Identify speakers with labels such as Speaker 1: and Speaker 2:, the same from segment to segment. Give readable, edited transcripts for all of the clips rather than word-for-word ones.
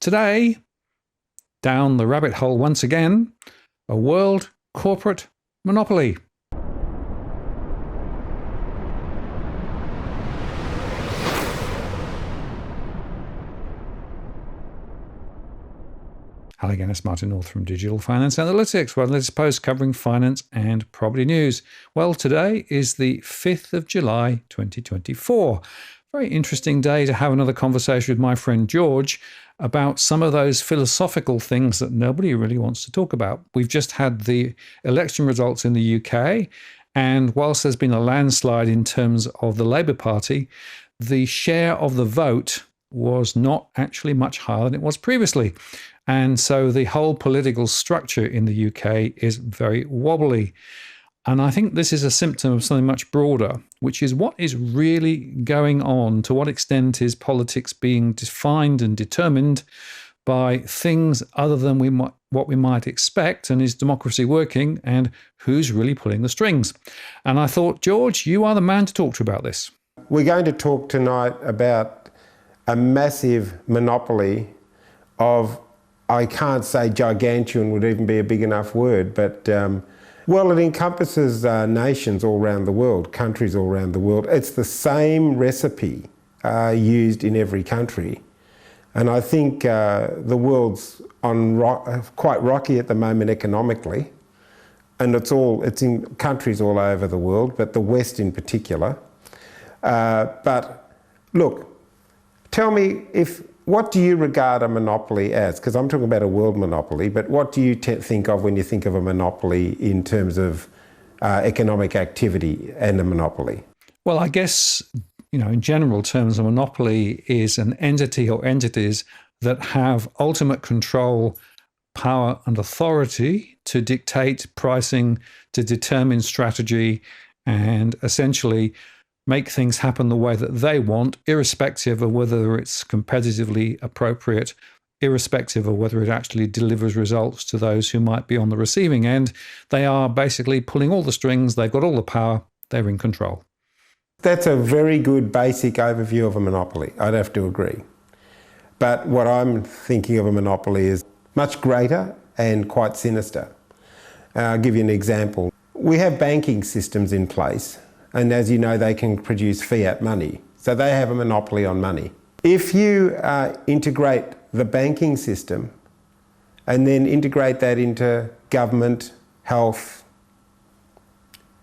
Speaker 1: Today, down the rabbit hole once again, a world corporate monopoly. Hello again, it's Martin North from Digital Finance Analytics. Well, let's post covering finance and property news. Well, today is the 5th of July, 2024. Very interesting day to have another conversation with my friend George about some of those philosophical things that nobody really wants to talk about. We've just had the election results in the UK, and whilst there's been a landslide in terms of the Labour Party, the share of the vote was not actually much higher than it was previously. And so the whole political structure in the UK is very wobbly. And I think this is a symptom of something much broader, which is what is really going on. To what extent is politics being defined and determined by things other than what we might expect? And is democracy working? And who's really pulling the strings? And I thought, George, you are the man to talk to about this.
Speaker 2: We're going to talk tonight about a massive monopoly of, I can't say gigantuan would even be a big enough word, but well, it encompasses nations all around the world, countries all around the world. It's the same recipe used in every country. And I think the world's on quite rocky at the moment economically. And it's in countries all over the world, but the West in particular. But look, tell me, what do you regard a monopoly as? Because I'm talking about a world monopoly, but what do you think of when you think of a monopoly in terms of economic activity and a monopoly?
Speaker 1: Well, I guess, in general terms, a monopoly is an entity or entities that have ultimate control, power and authority to dictate pricing, to determine strategy, and essentially make things happen the way that they want, irrespective of whether it's competitively appropriate, irrespective of whether it actually delivers results to those who might be on the receiving end. They are basically pulling all the strings, they've got all the power, they're in control.
Speaker 2: That's a very good basic overview of a monopoly. I'd have to agree. But what I'm thinking of a monopoly is much greater and quite sinister. I'll give you an example. We have banking systems in place, and as you know, they can produce fiat money. So they have a monopoly on money. If you integrate the banking system and then integrate that into government, health,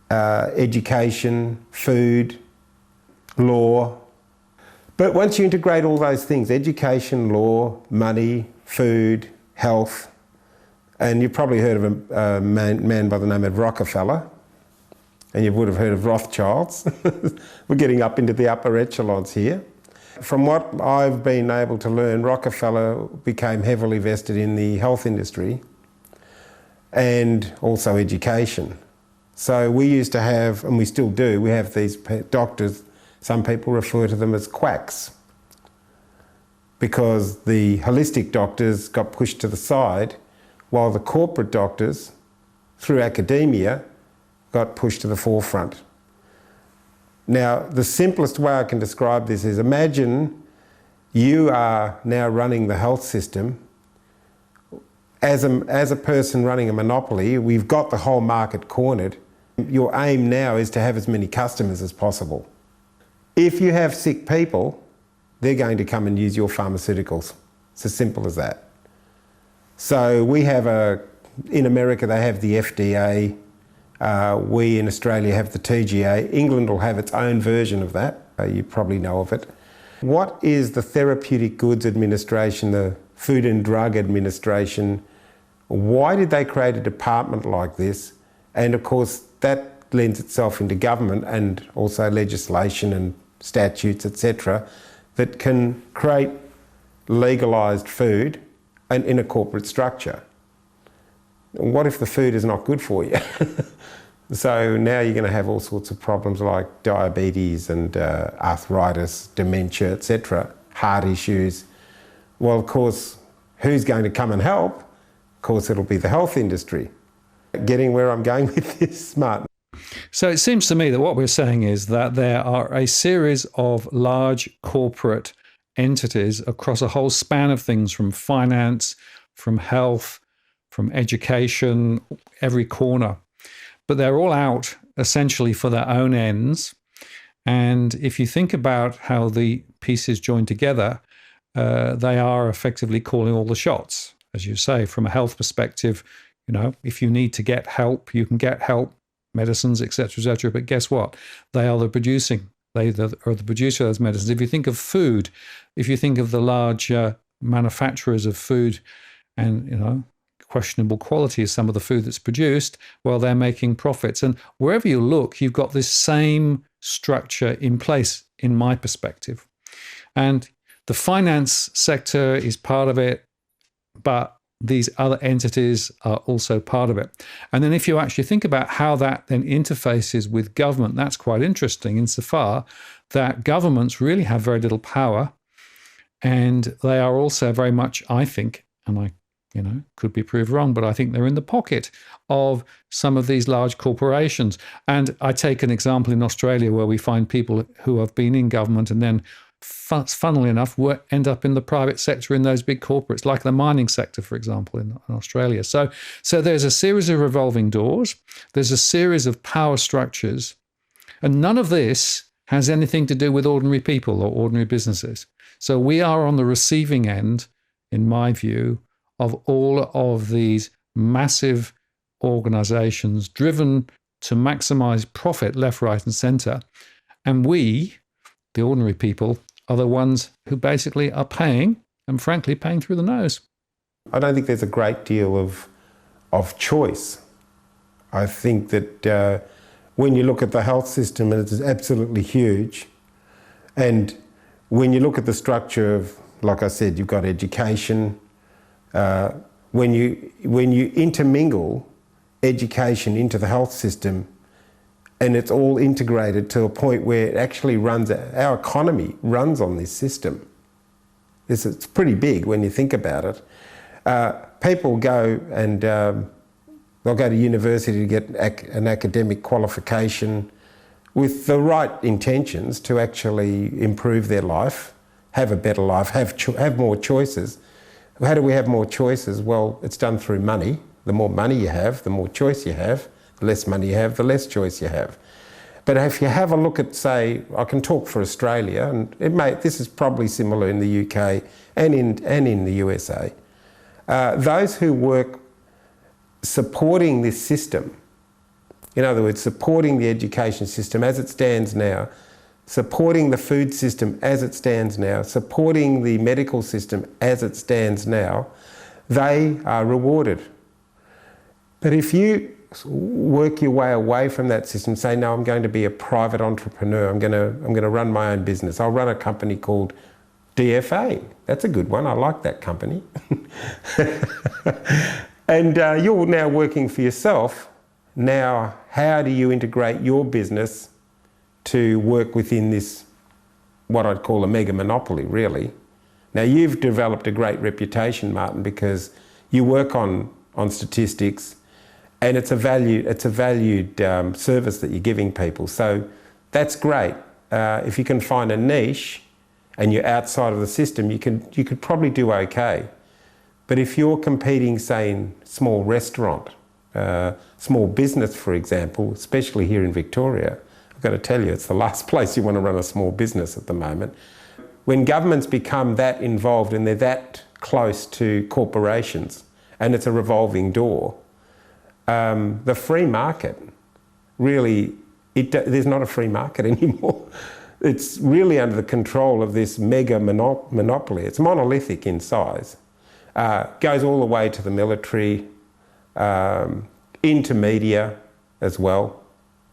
Speaker 2: education, food, law. But once you integrate all those things, education, law, money, food, health, and you've probably heard of a man by the name of Rockefeller, and you would have heard of Rothschilds. We're getting up into the upper echelons here. From what I've been able to learn, Rockefeller became heavily vested in the health industry and also education. So we used to have, and we still do, we have these doctors, some people refer to them as quacks, because the holistic doctors got pushed to the side while the corporate doctors, through academia, got pushed to the forefront. Now, the simplest way I can describe this is, imagine you are now running the health system. As a person running a monopoly, we've got the whole market cornered. Your aim now is to have as many customers as possible. If you have sick people, they're going to come and use your pharmaceuticals. It's as simple as that. So we have in America they have the FDA, we in Australia have the TGA. England will have its own version of that. You probably know of it. What is the Therapeutic Goods Administration, the Food and Drug Administration? Why did they create a department like this? And of course, that lends itself into government and also legislation and statutes, etc., that can create legalised food and in a corporate structure. What if the food is not good for you? So now you're going to have all sorts of problems like diabetes and arthritis, dementia, etc., heart issues. Well, of course, who's going to come and help? Of course, it'll be the health industry. Getting where I'm going with this, Martin?
Speaker 1: So it seems to me that what we're saying is that there are a series of large corporate entities across a whole span of things, from finance, from health, from education, every corner. But they're all out essentially for their own ends. And if you think about how the pieces join together, they are effectively calling all the shots. As you say, from a health perspective, if you need to get help, you can get help, medicines, etc., etc. But guess what? They are the producing. They are the producer of those medicines. If you think of food, if you think of the large manufacturers of food and, questionable quality is some of the food that's produced, well, they're making profits. And wherever you look, you've got this same structure in place, in my perspective. And the finance sector is part of it, but these other entities are also part of it. And then if you actually think about how that then interfaces with government, that's quite interesting insofar that governments really have very little power, and they are also very much, I think, and I could be proved wrong, but I think they're in the pocket of some of these large corporations. And I take an example in Australia where we find people who have been in government and then, funnily enough, end up in the private sector in those big corporates, like the mining sector, for example, in Australia. So there's a series of revolving doors. There's a series of power structures. And none of this has anything to do with ordinary people or ordinary businesses. So we are on the receiving end, in my view, of all of these massive organizations driven to maximize profit left, right, and center. And we, the ordinary people, are the ones who basically are paying, and frankly, paying through the nose.
Speaker 2: I don't think there's a great deal of choice. I think that when you look at the health system, and it's absolutely huge, and when you look at the structure of, like I said, you've got education. When you intermingle education into the health system, and it's all integrated to a point where it actually runs, our economy runs on this system. It's pretty big when you think about it. People go and they'll go to university to get an academic qualification with the right intentions to actually improve their life, have a better life, have more choices. How do we have more choices? Well, it's done through money. The more money you have, the more choice you have. The less money you have, the less choice you have. But if you have a look at, say, I can talk for Australia, and this is probably similar in the UK and in the USA. Those who work supporting this system, in other words, supporting the education system as it stands now, supporting the food system as it stands now, supporting the medical system as it stands now, they are rewarded. But if you work your way away from that system, say, no, I'm going to be a private entrepreneur, I'm going to run my own business. I'll run a company called DFA. That's a good one. I like that company. And you're now working for yourself. Now, how do you integrate your business to work within this, what I'd call a mega monopoly, really? Now, you've developed a great reputation, Martin, because you work on statistics, and it's a valued service that you're giving people. So that's great. If you can find a niche and you're outside of the system, you could probably do okay. But if you're competing, say, in small restaurant, small business, for example, especially here in Victoria, I've got to tell you, it's the last place you want to run a small business at the moment. When governments become that involved and they're that close to corporations, and it's a revolving door, the free market, really, there's not a free market anymore. It's really under the control of this mega monopoly. It's monolithic in size. Goes all the way to the military, into media as well.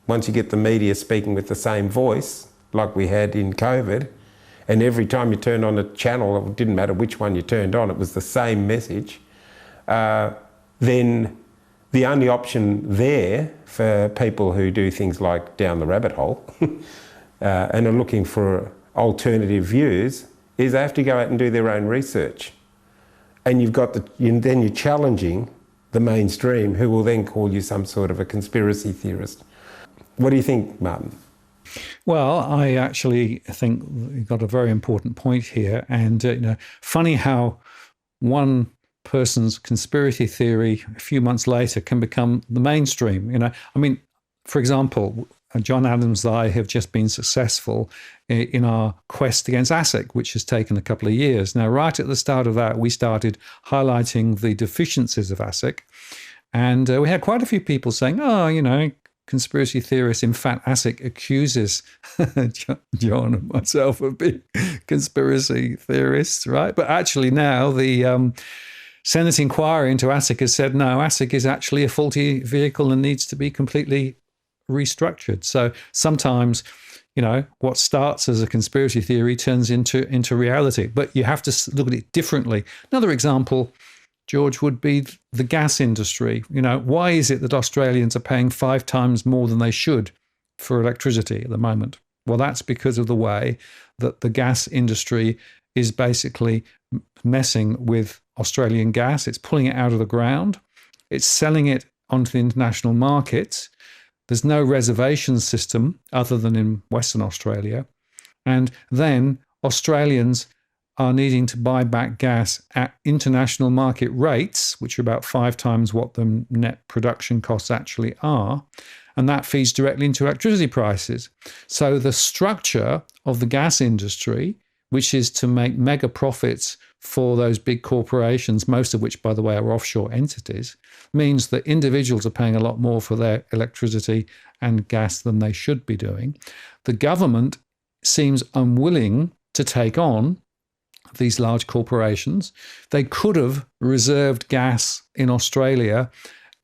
Speaker 2: Once you get the media speaking with the same voice, like we had in COVID, and every time you turned on a channel, it didn't matter which one you turned on, it was the same message, then the only option there for people who do things like down the rabbit hole and are looking for alternative views is they have to go out and do their own research. And then you're challenging the mainstream, who will then call you some sort of a conspiracy theorist. What do you think, Martin?
Speaker 1: Well, I actually think you've got a very important point here. And, funny how one person's conspiracy theory a few months later can become the mainstream. I mean, for example, John Adams and I have just been successful in our quest against Asic, which has taken a couple of years. Now, right at the start of that, we started highlighting the deficiencies of Asic. And we had quite a few people saying, conspiracy theorists. In fact, Asic accuses John and myself of being conspiracy theorists, right? But actually now the Senate inquiry into Asic has said, no, Asic is actually a faulty vehicle and needs to be completely restructured. So sometimes, what starts as a conspiracy theory turns into reality. But you have to look at it differently. Another example, George, would be the gas industry. Why is it that Australians are paying 5 times more than they should for electricity at the moment? Well, that's because of the way that the gas industry is basically messing with Australian gas. It's pulling it out of the ground. It's selling it onto the international markets. There's no reservation system other than in Western Australia. And then Australians are needing to buy back gas at international market rates, which are about 5 times what the net production costs actually are. And that feeds directly into electricity prices. So the structure of the gas industry, which is to make mega profits for those big corporations, most of which, by the way, are offshore entities, means that individuals are paying a lot more for their electricity and gas than they should be doing. The government seems unwilling to take on these large corporations. They could have reserved gas in Australia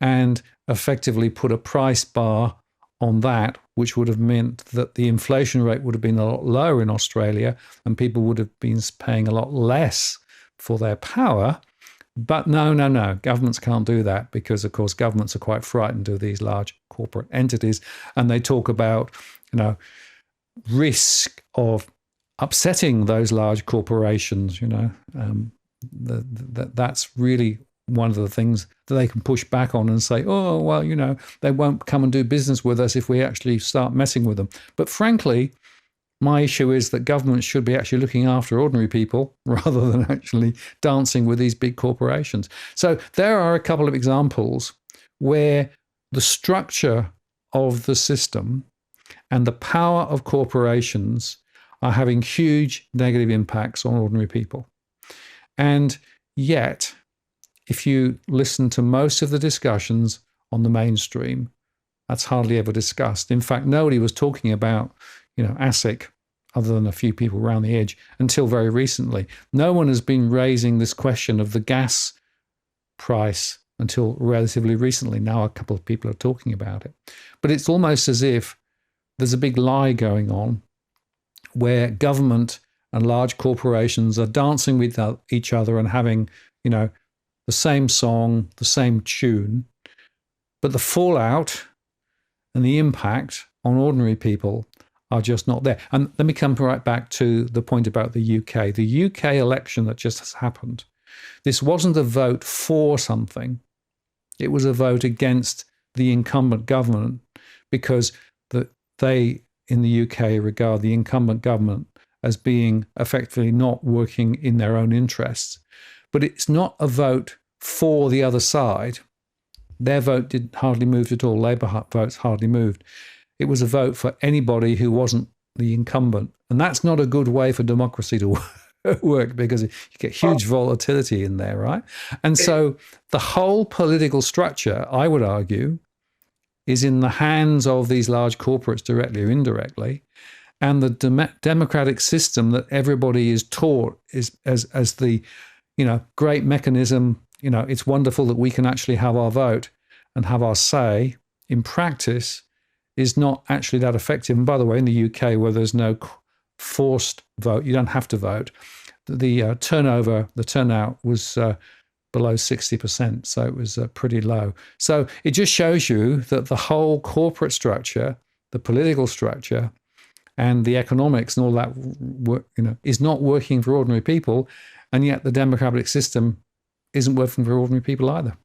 Speaker 1: and effectively put a price bar on that, which would have meant that the inflation rate would have been a lot lower in Australia and people would have been paying a lot less for their power. But no. Governments can't do that because, of course, governments are quite frightened of these large corporate entities. And they talk about, risk of upsetting those large corporations. That's really one of the things that they can push back on and say, oh, well, they won't come and do business with us if we actually start messing with them. But frankly, my issue is that governments should be actually looking after ordinary people rather than actually dancing with these big corporations. So there are a couple of examples where the structure of the system and the power of corporations are having huge negative impacts on ordinary people. And yet, if you listen to most of the discussions on the mainstream, that's hardly ever discussed. In fact, nobody was talking about, Asic, other than a few people around the edge, until very recently. No one has been raising this question of the gas price until relatively recently. Now a couple of people are talking about it. But it's almost as if there's a big lie going on where government and large corporations are dancing with each other and having, the same song, the same tune, but the fallout and the impact on ordinary people are just not there. And let me come right back to the point about the UK. The UK election that just has happened, this wasn't a vote for something. It was a vote against the incumbent government because they in the UK regard the incumbent government as being effectively not working in their own interests. But it's not a vote for the other side. Their vote did hardly move at all. Labour votes hardly moved. It was a vote for anybody who wasn't the incumbent. And that's not a good way for democracy to work because you get huge volatility in there, right? And so the whole political structure, I would argue, is in the hands of these large corporates directly or indirectly. And the democratic system that everybody is taught is as the, great mechanism, it's wonderful that we can actually have our vote and have our say, in practice is not actually that effective. And by the way, in the UK, where there's no forced vote, you don't have to vote, the turnout was below 60%, so it was pretty low. So it just shows you that the whole corporate structure, the political structure, and the economics and all that, is not working for ordinary people, and yet the democratic system isn't working for ordinary people either.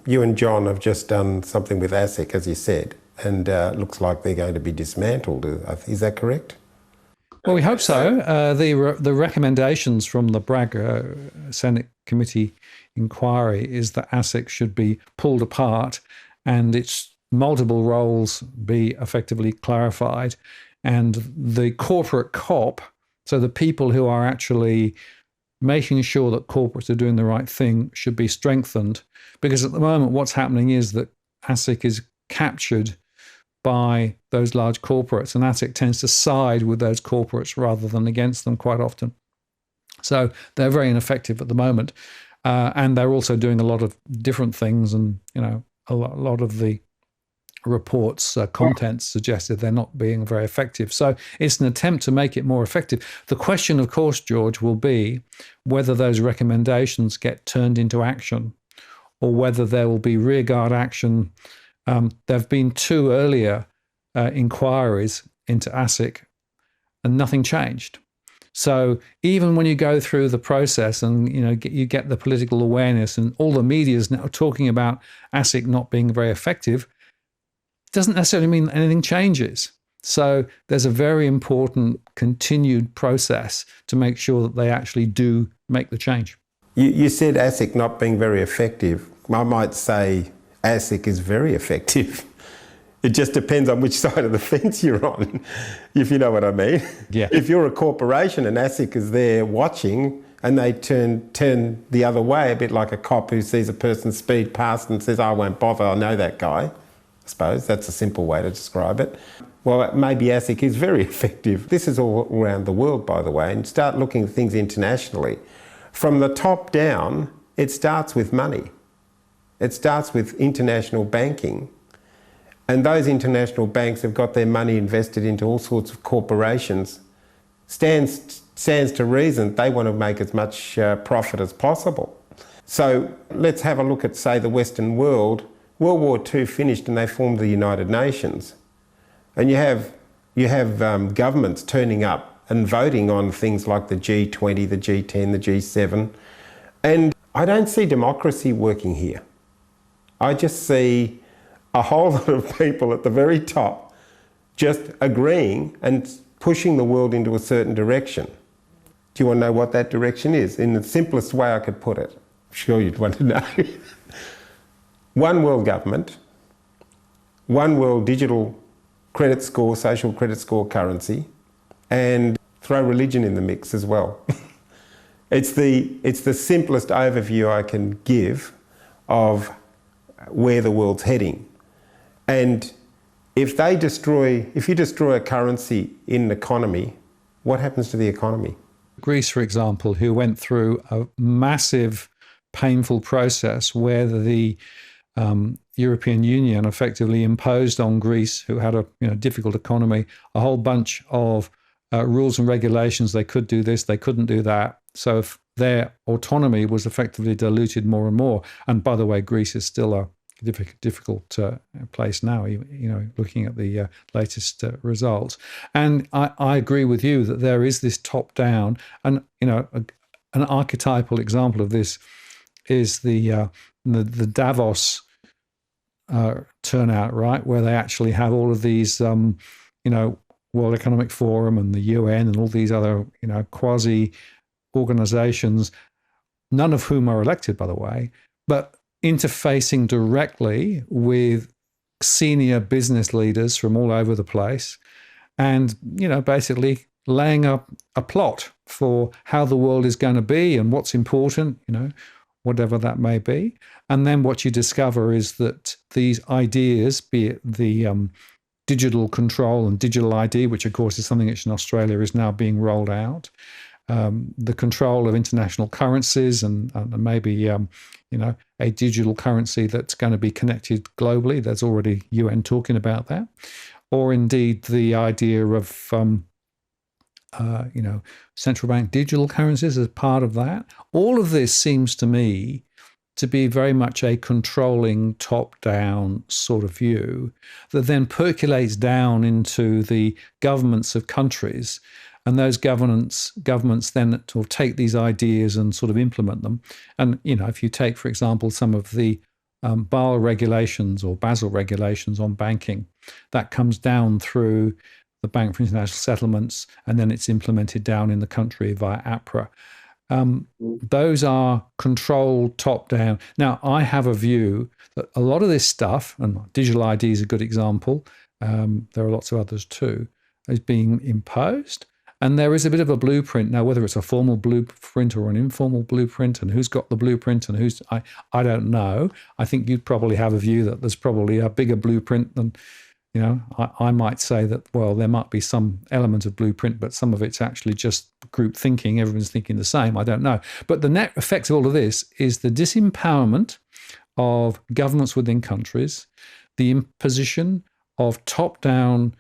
Speaker 2: You and John have just done something with Asic, as you said, and looks like they're going to be dismantled. Is that correct?
Speaker 1: Well, we hope so. The recommendations from the Bragg Senate Committee inquiry is that ASIC should be pulled apart and its multiple roles be effectively clarified, and the corporate COP, so the people who are actually making sure that corporates are doing the right thing, should be strengthened, because at the moment what's happening is that ASIC is captured by those large corporates, and ASIC tends to side with those corporates rather than against them quite often. So they're very ineffective at the moment, and they're also doing a lot of different things, and a lot of the reports contents suggested they're not being very effective. So it's an attempt to make it more effective. The question, of course, George, will be whether those recommendations get turned into action, or whether there will be rearguard action. There have been 2 earlier inquiries into ASIC, and nothing changed. So even when you go through the process and you get the political awareness, and all the media is now talking about ASIC not being very effective, it doesn't necessarily mean anything changes. So there's a very important continued process to make sure that they actually do make the change.
Speaker 2: You said ASIC not being very effective. I might say ASIC is very effective. It just depends on which side of the fence you're on, if you know what I mean.
Speaker 1: Yeah.
Speaker 2: If you're a corporation and ASIC is there watching, and they turn the other way, a bit like a cop who sees a person speed past and says, I won't bother, I know that guy. I suppose that's a simple way to describe it. Well, maybe ASIC is very effective. This is all around the world, by the way, and start looking at things internationally. From the top down, it starts with money. It starts with international banking. And those international banks have got their money invested into all sorts of corporations. Stands to reason they want to make as much profit as possible. So let's have a look at, say, the Western world. World War II finished and they formed the United Nations. And you have governments turning up and voting on things like the G20, the G10, the G7. And I don't see democracy working here. I just see a whole lot of people at the very top just agreeing and pushing the world into a certain direction. Do you want to know what that direction is? In the simplest way I could put it. I'm sure you'd want to know. One world government, one world digital credit score, social credit score currency, and throw religion in the mix as well. It's the simplest overview I can give of where the world's heading. And if you destroy a currency in an economy, what happens to the economy?
Speaker 1: Greece, for example, who went through a massive, painful process where the European Union effectively imposed on Greece, who had a difficult economy, a whole bunch of rules and regulations. They could do this, they couldn't do that. So if their autonomy was effectively diluted more and more. And by the way, Greece is still a difficult place now, looking at the latest results. And I agree with you that there is this top-down, and an archetypal example of this is the Davos turnout, right, where they actually have all of these, World Economic Forum and the UN and all these other, quasi organizations, none of whom are elected, by the way, but interfacing directly with senior business leaders from all over the place, and basically laying up a plot for how the world is going to be and what's important, whatever that may be. And then what you discover is that these ideas, be it the digital control and digital ID, which of course is something which in Australia is now being rolled out, the control of international currencies and maybe a digital currency that's going to be connected globally. There's already UN talking about that. Or indeed the idea of central bank digital currencies as part of that. All of this seems to me to be very much a controlling top-down sort of view that then percolates down into the governments of countries. And those governments then sort of take these ideas and sort of implement them. And, if you take, for example, some of the Basel regulations on banking. That comes down through the Bank for International Settlements, and then it's implemented down in the country via APRA. Those are controlled top-down. Now, I have a view that a lot of this stuff, and digital ID is a good example, there are lots of others too, is being imposed. And there is a bit of a blueprint. Now, whether it's a formal blueprint or an informal blueprint, and who's got the blueprint and who's, I don't know. I think you'd probably have a view that there's probably a bigger blueprint than, I might say that, well, there might be some element of blueprint, but some of it's actually just group thinking. Everyone's thinking the same. I don't know. But the net effect of all of this is the disempowerment of governments within countries, the imposition of top-down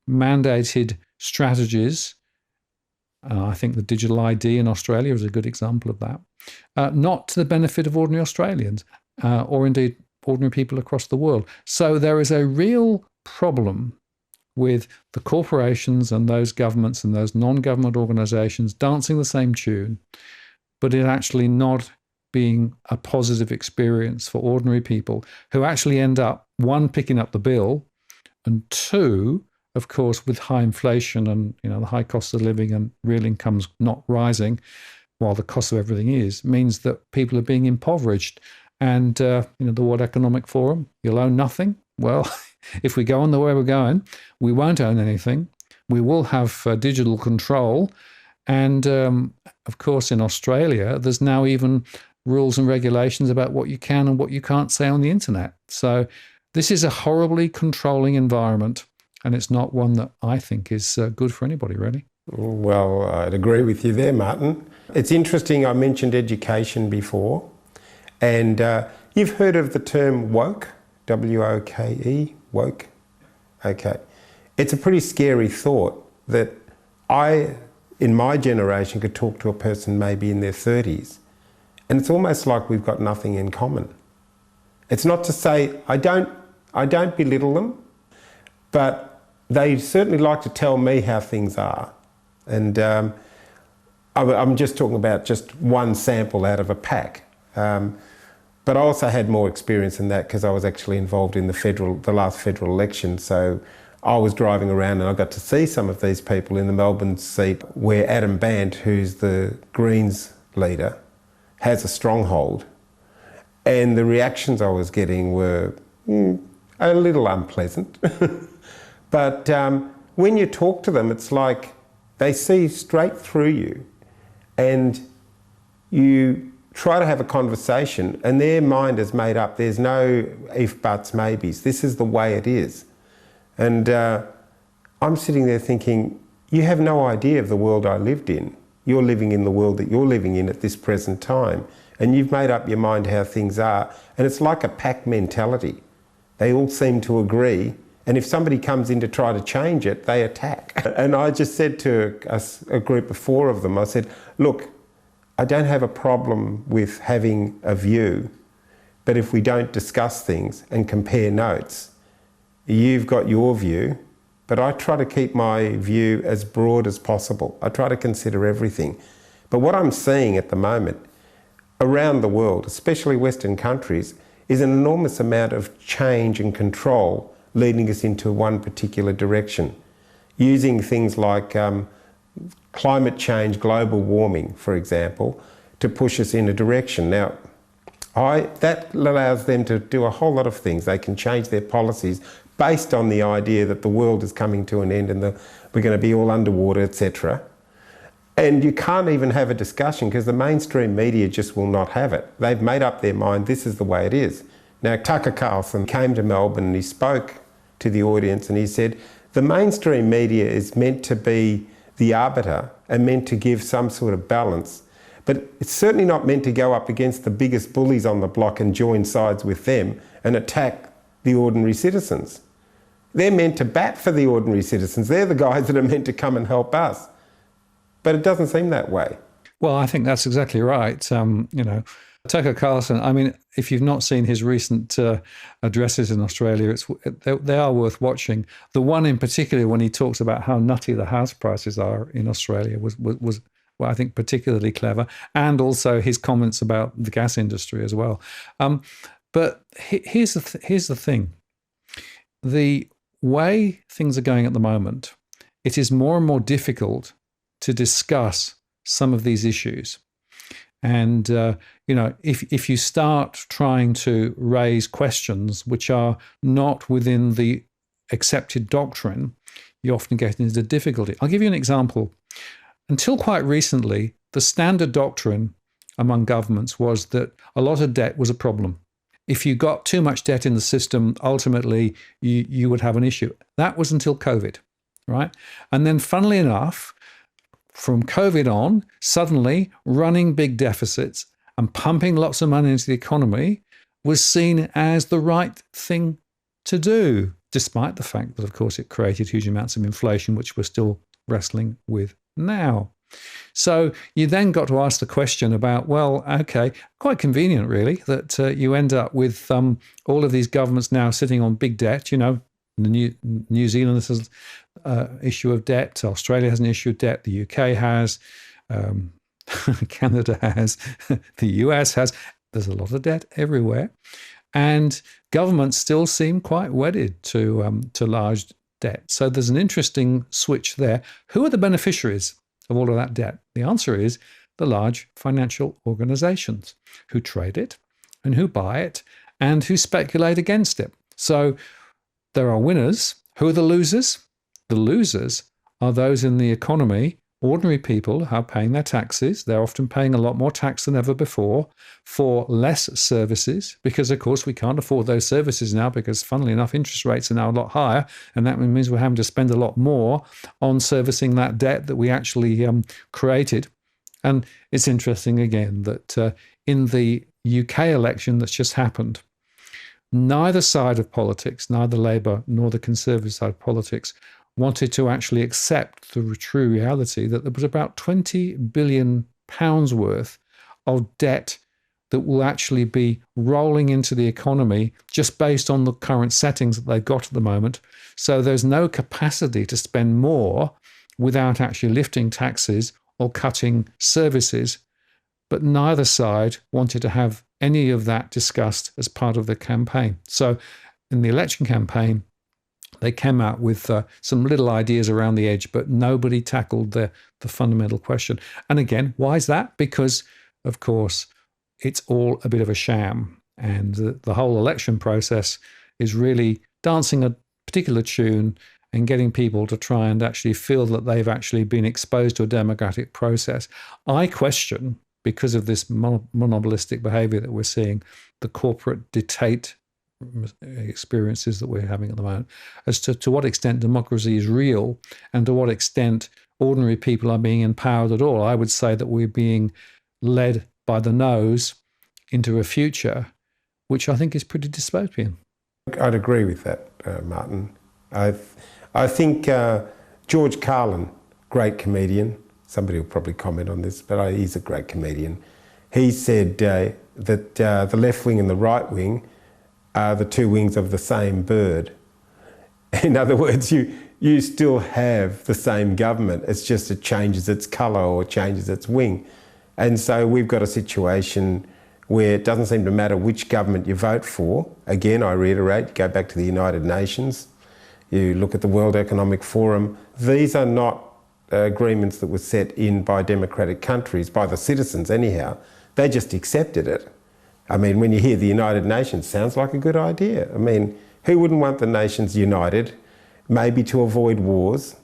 Speaker 1: mandated strategies. I think the digital ID in Australia is a good example of that, not to the benefit of ordinary Australians or indeed ordinary people across the world. So there is a real problem with the corporations and those governments and those non-government organisations dancing the same tune, but it actually not being a positive experience for ordinary people who actually end up, one, picking up the bill, and two, of course, with high inflation and the high cost of living and real incomes not rising, while the cost of everything means that people are being impoverished. And the World Economic Forum, you'll own nothing. Well, if we go on the way we're going, we won't own anything. We will have digital control. And of course, in Australia, there's now even rules and regulations about what you can and what you can't say on the internet. So this is a horribly controlling environment. And it's not one that I think is good for anybody, really.
Speaker 2: Well, I'd agree with you there, Martin. It's interesting, I mentioned education before, and you've heard of the term woke, W-O-K-E, woke? Okay. It's a pretty scary thought that I, in my generation, could talk to a person maybe in their 30s, and it's almost like we've got nothing in common. It's not to say I don't belittle them, but they certainly like to tell me how things are. And I'm just talking about just one sample out of a pack. But I also had more experience in that because I was actually involved in the last federal election. So I was driving around and I got to see some of these people in the Melbourne seat where Adam Bandt, who's the Greens leader, has a stronghold. And the reactions I was getting were a little unpleasant. But when you talk to them, it's like they see straight through you, and you try to have a conversation and their mind is made up. There's no if, buts, maybes. This is the way it is. And I'm sitting there thinking, you have no idea of the world I lived in. You're living in the world that you're living in at this present time, and you've made up your mind how things are, and it's like a pack mentality. They all seem to agree. And if somebody comes in to try to change it, they attack. And I just said to a group of 4 of them, I said, look, I don't have a problem with having a view, but if we don't discuss things and compare notes, you've got your view, but I try to keep my view as broad as possible. I try to consider everything. But what I'm seeing at the moment around the world, especially Western countries, is an enormous amount of change and control leading us into one particular direction, using things like climate change, global warming, for example, to push us in a direction. Now, that allows them to do a whole lot of things. They can change their policies based on the idea that the world is coming to an end and we're going to be all underwater, etc. And you can't even have a discussion because the mainstream media just will not have it. They've made up their mind, this is the way it is. Now, Tucker Carlson came to Melbourne and he spoke to the audience and he said, the mainstream media is meant to be the arbiter and meant to give some sort of balance, but it's certainly not meant to go up against the biggest bullies on the block and join sides with them and attack the ordinary citizens. They're meant to bat for the ordinary citizens. They're the guys that are meant to come and help us. But it doesn't seem that way.
Speaker 1: Well, I think that's exactly right. Tucker Carlson, I mean, if you've not seen his recent addresses in Australia, they are worth watching. The one in particular, when he talks about how nutty the house prices are in Australia, was well, I think particularly clever, and also his comments about the gas industry as well. But here's the thing. The way things are going at the moment, it is more and more difficult to discuss some of these issues. And, if you start trying to raise questions which are not within the accepted doctrine, you often get into difficulty. I'll give you an example. Until quite recently, the standard doctrine among governments was that a lot of debt was a problem. If you got too much debt in the system, ultimately you would have an issue. That was until COVID, right? And then funnily enough, from COVID on, suddenly running big deficits and pumping lots of money into the economy was seen as the right thing to do, despite the fact that, of course, it created huge amounts of inflation, which we're still wrestling with now. So you then got to ask the question about, well, okay, quite convenient really that you end up with all of these governments now sitting on big debt. New Zealand has an issue of debt, Australia has an issue of debt, the UK has, Canada has, the US has. There's a lot of debt everywhere. And governments still seem quite wedded to large debt. So there's an interesting switch there. Who are the beneficiaries of all of that debt? The answer is the large financial organizations who trade it and who buy it and who speculate against it. So there are winners. Who are the losers? The losers are those in the economy, ordinary people who are paying their taxes. They're often paying a lot more tax than ever before for less services because, of course, we can't afford those services now because, funnily enough, interest rates are now a lot higher. And that means we're having to spend a lot more on servicing that debt that we actually created. And it's interesting, again, that in the UK election that's just happened, neither side of politics, neither Labour nor the Conservative side of politics, wanted to actually accept the true reality that there was about £20 billion worth of debt that will actually be rolling into the economy just based on the current settings that they've got at the moment. So there's no capacity to spend more without actually lifting taxes or cutting services. But neither side wanted to have any of that discussed as part of the campaign. So in the election campaign, they came out with some little ideas around the edge, but nobody tackled the fundamental question. And again, why is that? Because, of course, it's all a bit of a sham. And the whole election process is really dancing a particular tune and getting people to try and actually feel that they've actually been exposed to a democratic process. I question, because of this monopolistic behavior that we're seeing, the corporate dictate experiences that we're having at the moment, as to what extent democracy is real and to what extent ordinary people are being empowered at all. I would say that we're being led by the nose into a future which I think is pretty dystopian.
Speaker 2: I'd agree with that, Martin. I think George Carlin, great comedian, somebody will probably comment on this, but he's a great comedian. He said that the left wing and the right wing are the two wings of the same bird. In other words, you still have the same government. It's just it changes its colour or changes its wing. And so we've got a situation where it doesn't seem to matter which government you vote for. Again, I reiterate, go back to the United Nations, you look at the World Economic Forum. These are not agreements that were set in by democratic countries, by the citizens anyhow. They just accepted it. I mean, when you hear the United Nations, sounds like a good idea. I mean, who wouldn't want the nations united, maybe to avoid wars?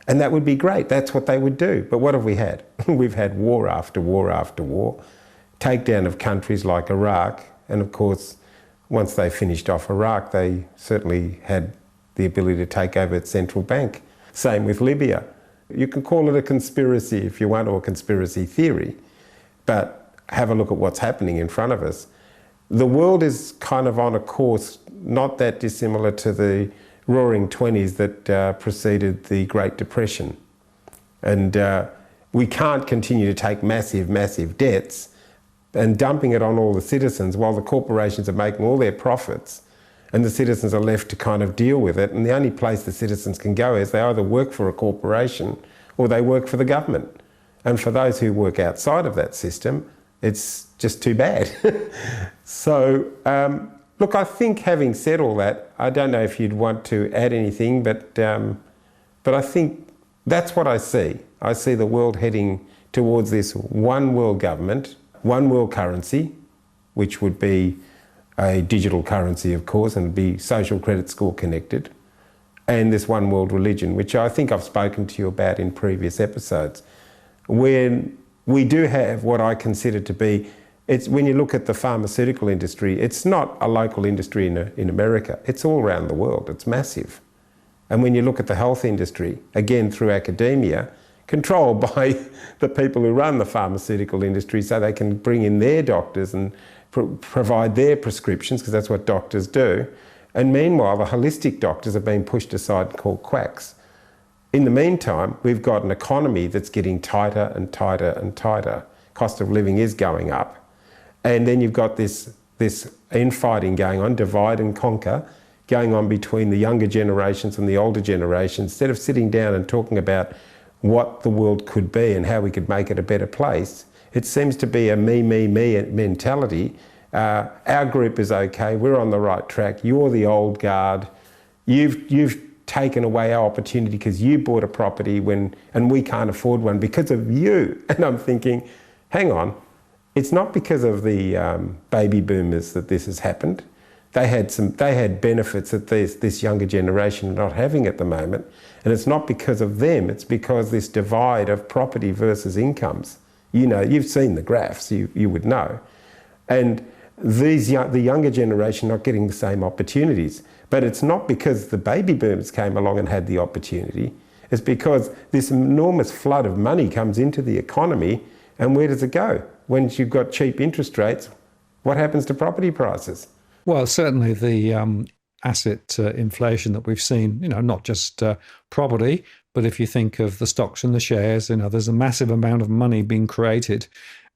Speaker 2: And that would be great. That's what they would do. But what have we had? We've had war after war after war, takedown of countries like Iraq. And of course, once they finished off Iraq, they certainly had the ability to take over its central bank. Same with Libya. You can call it a conspiracy if you want, or a conspiracy theory, but have a look at what's happening in front of us. The world is kind of on a course not that dissimilar to the roaring 20s that preceded the Great Depression. And we can't continue to take massive, massive debts and dumping it on all the citizens while the corporations are making all their profits and the citizens are left to kind of deal with it. And the only place the citizens can go is they either work for a corporation or they work for the government. And for those who work outside of that system, It's just too bad. So, look, I think having said all that, I don't know if you'd want to add anything, but I think that's what I see. I see the world heading towards this one world government, one world currency, which would be a digital currency, of course, and be social credit score connected, and this one world religion, which I think I've spoken to you about in previous episodes. When we do have what I consider to be, it's when you look at the pharmaceutical industry, it's not a local industry in America, it's all around the world, it's massive. And when you look at the health industry, again through academia, controlled by the people who run the pharmaceutical industry so they can bring in their doctors and provide their prescriptions, because that's what doctors do. And meanwhile, the holistic doctors are being pushed aside and called quacks. In the meantime, we've got an economy that's getting tighter and tighter and tighter. Cost of living is going up. And then you've got this infighting going on, divide and conquer, going on between the younger generations and the older generations. Instead of sitting down and talking about what the world could be and how we could make it a better place, it seems to be a me mentality. Our group is okay, we're on the right track, you're the old guard, you've taken away our opportunity because you bought a property and we can't afford one because of you. And I'm thinking, hang on, it's not because of the baby boomers that this has happened. They had benefits that this younger generation are not having at the moment. And it's not because of them, it's because this divide of property versus incomes. You know, you've seen the graphs, you would know. And the younger generation not getting the same opportunities. But it's not because the baby boomers came along and had the opportunity. It's because this enormous flood of money comes into the economy, and where does it go? When you've got cheap interest rates, what happens to property prices?
Speaker 1: Well, certainly the asset inflation that we've seen, you know, not just property, but if you think of the stocks and the shares, you know, there's a massive amount of money being created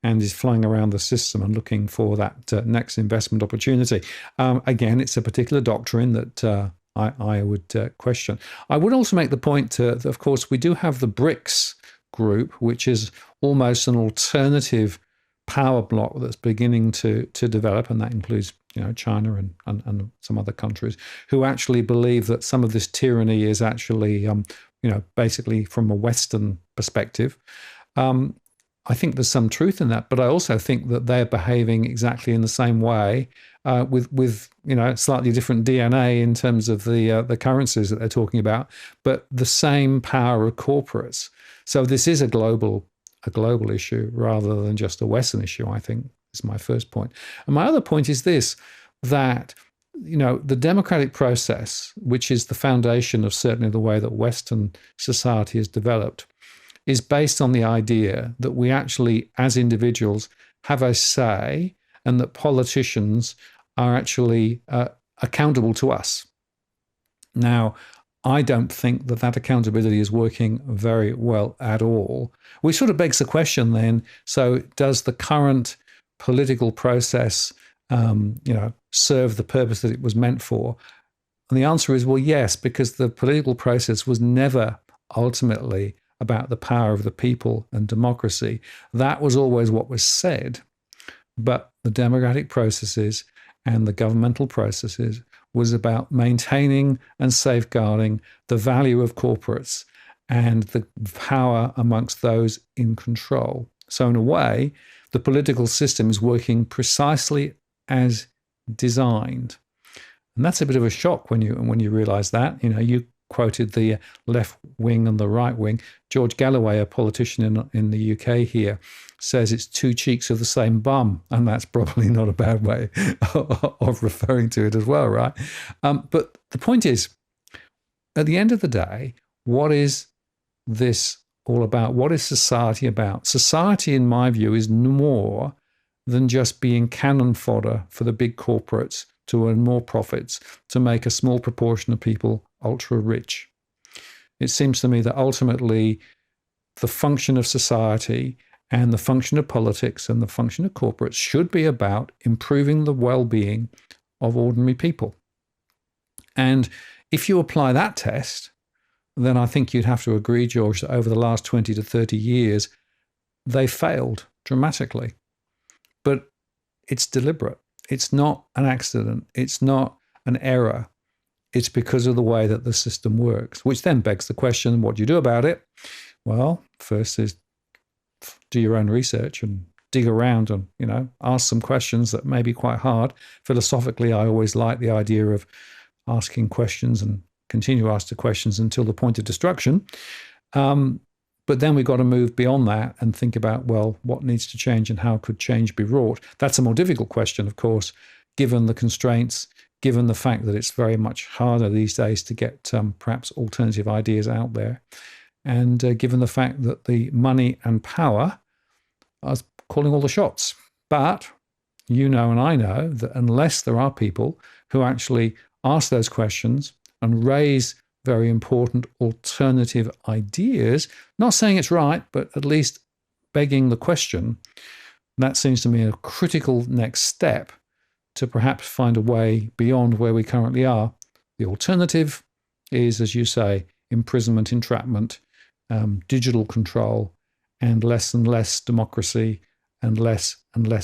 Speaker 1: and is flying around the system and looking for that next investment opportunity. Again, it's a particular doctrine that I would question. I would also make the point that, of course, we do have the BRICS group, which is almost an alternative power bloc that's beginning to develop, and that includes, you know, China and some other countries who actually believe that some of this tyranny is actually, you know, basically from a Western perspective. I think there's some truth in that, but I also think that they're behaving exactly in the same way with you know, slightly different DNA in terms of the currencies that they're talking about, but the same power of corporates. So this is a global issue rather than just a Western issue, I think, is my first point. And my other point is this, that, you know, the democratic process, which is the foundation of certainly the way that Western society has developed, is based on the idea that we actually, as individuals, have a say and that politicians are actually accountable to us. Now, I don't think that that accountability is working very well at all. Which sort of begs the question then, so does the current political process, you know, serve the purpose that it was meant for? And the answer is, well, yes, because the political process was never ultimately about the power of the people and democracy. That was always what was said. But the democratic processes and the governmental processes was about maintaining and safeguarding the value of corporates and the power amongst those in control. So in a way, the political system is working precisely as designed. And that's a bit of a shock when you realize that. You know, you quoted the left wing and the right wing. George Galloway, a politician in the UK here, says it's two cheeks of the same bum, and that's probably not a bad way of referring to it as well, right? But the point is, at the end of the day, what is this all about? What is society about? Society, in my view, is more than just being cannon fodder for the big corporates to earn more profits, to make a small proportion of people ultra rich. It seems to me that ultimately the function of society and the function of politics and the function of corporates should be about improving the well-being of ordinary people. And if you apply that test, then I think you'd have to agree, George, that over the last 20 to 30 years, they failed dramatically. but it's deliberate. It's not an accident. It's not an error. It's because of the way that the system works, which then begs the question, what do you do about it? Well, first is do your own research and dig around and, ask some questions that may be quite hard. Philosophically, I always like the idea of asking questions and continue to ask the questions until the point of destruction. But then we've got to move beyond that and think about, well, what needs to change and how could change be wrought? That's a more difficult question, of course, given the constraints, given the fact that it's very much harder these days to get perhaps alternative ideas out there, and given the fact that the money and power are calling all the shots. But you know and I know that unless there are people who actually ask those questions and raise very important alternative ideas, not saying it's right, but at least begging the question, that seems to me a critical next step to perhaps find a way beyond where we currently are. The alternative is, as you say, imprisonment, entrapment, digital control, and less democracy, and less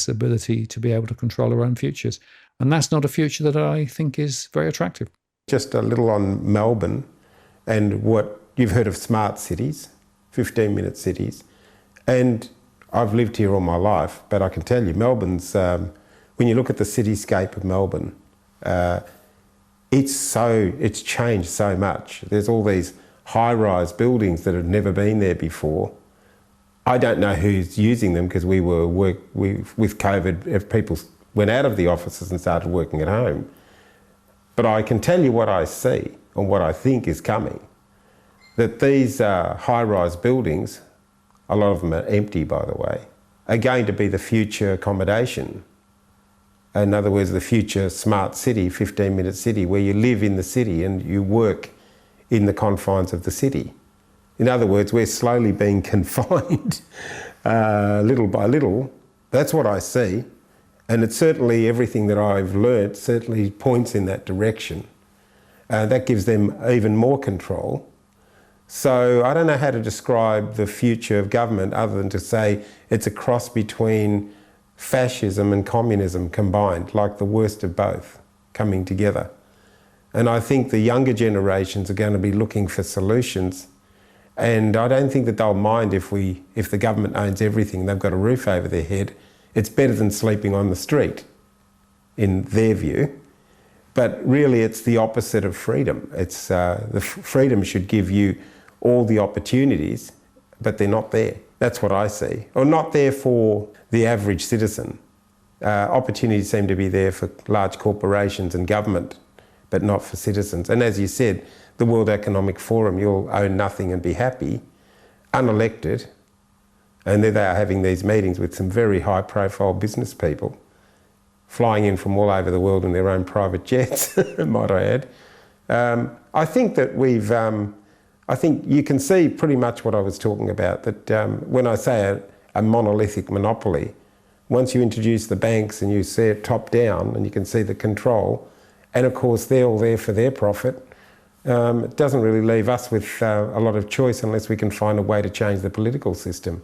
Speaker 1: ability to be able to control our own futures. And that's not a future that I think is very attractive.
Speaker 2: Just a little on Melbourne and what you've heard of smart cities, 15-minute cities. And I've lived here all my life, but I can tell you, Melbourne's, when you look at the cityscape of Melbourne, it's changed so much. There's all these high-rise buildings that have never been there before. I don't know who's using them because with COVID, if people went out of the offices and started working at home. But I can tell you what I see and what I think is coming. That these high-rise buildings, a lot of them are empty by the way, are going to be the future accommodation. In other words, the future smart city, 15-minute city, where you live in the city and you work in the confines of the city. In other words, we're slowly being confined little by little. That's what I see. And it's certainly everything that I've learnt certainly points in that direction. That gives them even more control. So I don't know how to describe the future of government other than to say it's a cross between fascism and communism combined, like the worst of both coming together. And I think the younger generations are going to be looking for solutions. And I don't think that they'll mind if the government owns everything, they've got a roof over their head. It's better than sleeping on the street, in their view. But really it's the opposite of freedom. It's the freedom should give you all the opportunities, but they're not there. That's what I see. Or not there for the average citizen. Opportunities seem to be there for large corporations and government, but not for citizens. And as you said, the World Economic Forum, you'll own nothing and be happy, unelected, and there they are having these meetings with some very high-profile business people, flying in from all over the world in their own private jets, might I add. I think that I think you can see pretty much what I was talking about, that when I say a monolithic monopoly, once you introduce the banks and you see it top down and you can see the control, and of course they're all there for their profit, it doesn't really leave us with a lot of choice unless we can find a way to change the political system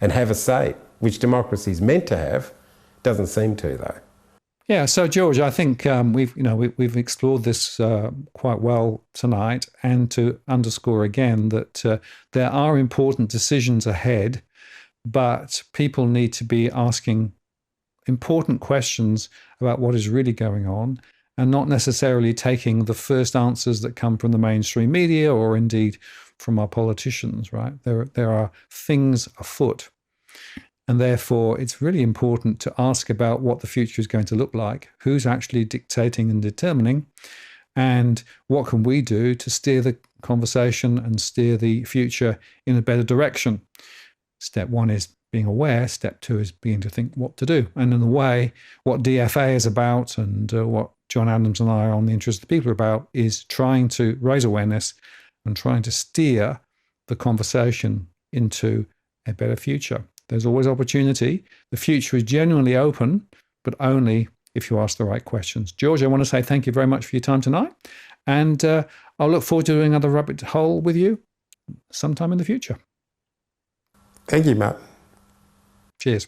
Speaker 2: and have a say, which democracy is meant to have. Doesn't seem to, though.
Speaker 1: Yeah, so George, I think we've explored this quite well tonight, and to underscore again that there are important decisions ahead, but people need to be asking important questions about what is really going on, and not necessarily taking the first answers that come from the mainstream media or indeed from our politicians, right? There are things afoot. And therefore, it's really important to ask about what the future is going to look like, who's actually dictating and determining, and what can we do to steer the conversation and steer the future in a better direction. Step one is being aware. Step two is beginning to think what to do. And in a way, what DFA is about and what John Adams and I on the Interest of the People are about is trying to raise awareness and trying to steer the conversation into a better future. There's always opportunity. The future is genuinely open, but only if you ask the right questions. George, I want to say thank you very much for your time tonight. And I'll look forward to doing another rabbit hole with you sometime in the future.
Speaker 2: Thank you, Matt.
Speaker 1: Cheers.